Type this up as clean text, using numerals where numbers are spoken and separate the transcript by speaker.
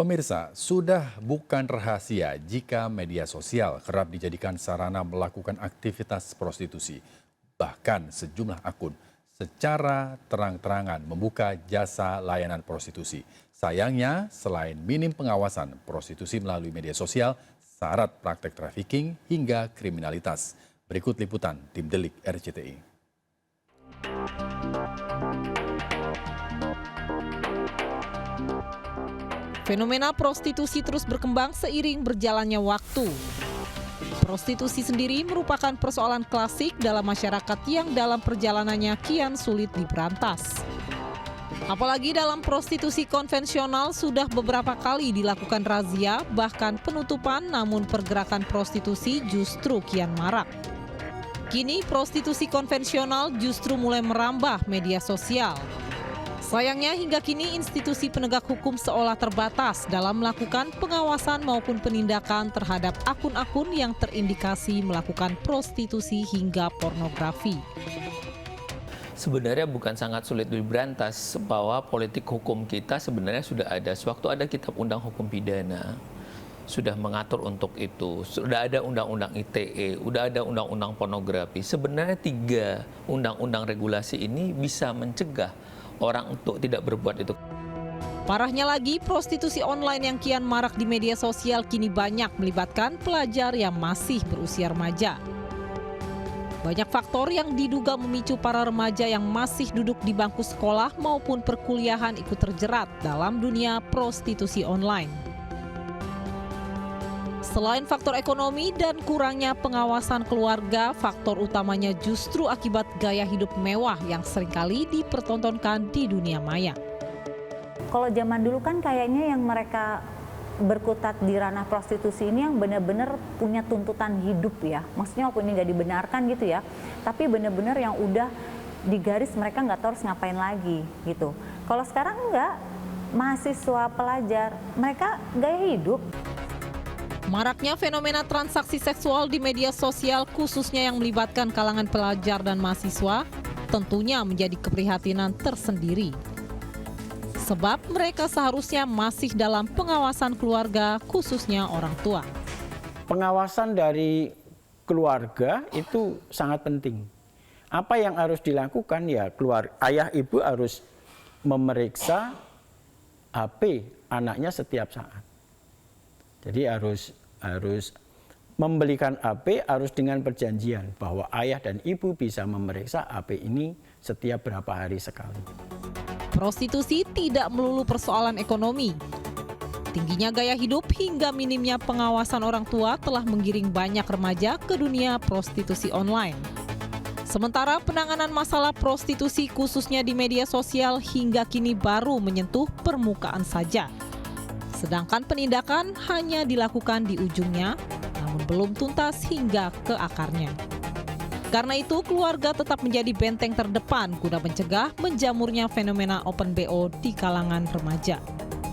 Speaker 1: Pemirsa, sudah bukan rahasia jika media sosial kerap dijadikan sarana melakukan aktivitas prostitusi. Bahkan sejumlah akun secara terang-terangan membuka jasa layanan prostitusi. Sayangnya, selain minim pengawasan prostitusi melalui media sosial, syarat praktek trafficking hingga kriminalitas. Berikut liputan Tim Delik RCTI.
Speaker 2: Fenomena prostitusi terus berkembang seiring berjalannya waktu. Prostitusi sendiri merupakan persoalan klasik dalam masyarakat yang dalam perjalanannya kian sulit diberantas. Apalagi dalam prostitusi konvensional sudah beberapa kali dilakukan razia, bahkan penutupan, namun pergerakan prostitusi justru kian marak. Kini prostitusi konvensional justru mulai merambah media sosial. Sayangnya hingga kini institusi penegak hukum seolah terbatas dalam melakukan pengawasan maupun penindakan terhadap akun-akun yang terindikasi melakukan prostitusi hingga pornografi.
Speaker 3: Sebenarnya bukan sangat sulit diberantas bahwa politik hukum kita sebenarnya sudah ada. Sewaktu ada Kitab Undang Hukum Pidana, sudah mengatur untuk itu. Sudah ada Undang-Undang ITE, sudah ada Undang-Undang Pornografi. Sebenarnya 3 undang-undang regulasi ini bisa mencegah orang untuk tidak berbuat itu.
Speaker 2: Parahnya lagi, prostitusi online yang kian marak di media sosial kini banyak melibatkan pelajar yang masih berusia remaja. Banyak faktor yang diduga memicu para remaja yang masih duduk di bangku sekolah maupun perkuliahan ikut terjerat dalam dunia prostitusi online. Selain faktor ekonomi dan kurangnya pengawasan keluarga, faktor utamanya justru akibat gaya hidup mewah yang seringkali dipertontonkan di dunia maya.
Speaker 4: Kalau zaman dulu kan kayaknya yang mereka berkutat di ranah prostitusi ini yang benar-benar punya tuntutan hidup ya. Maksudnya walaupun ini nggak dibenarkan gitu ya, tapi benar-benar yang udah di garis mereka nggak tahu harus ngapain lagi gitu. Kalau sekarang enggak, mahasiswa, pelajar, mereka gaya hidup.
Speaker 2: Maraknya fenomena transaksi seksual di media sosial khususnya yang melibatkan kalangan pelajar dan mahasiswa tentunya menjadi keprihatinan tersendiri. Sebab mereka seharusnya masih dalam pengawasan keluarga khususnya orang tua.
Speaker 5: Pengawasan dari keluarga itu sangat penting. Apa yang harus dilakukan ya ayah ibu harus memeriksa HP anaknya setiap saat. Jadi harus membelikan HP harus dengan perjanjian bahwa ayah dan ibu bisa memeriksa HP ini setiap berapa hari sekali.
Speaker 2: Prostitusi tidak melulu persoalan ekonomi. Tingginya gaya hidup hingga minimnya pengawasan orang tua telah menggiring banyak remaja ke dunia prostitusi online. Sementara penanganan masalah prostitusi khususnya di media sosial hingga kini baru menyentuh permukaan saja. Sedangkan penindakan hanya dilakukan di ujungnya, namun belum tuntas hingga ke akarnya. Karena itu, keluarga tetap menjadi benteng terdepan guna mencegah menjamurnya fenomena open BO di kalangan remaja.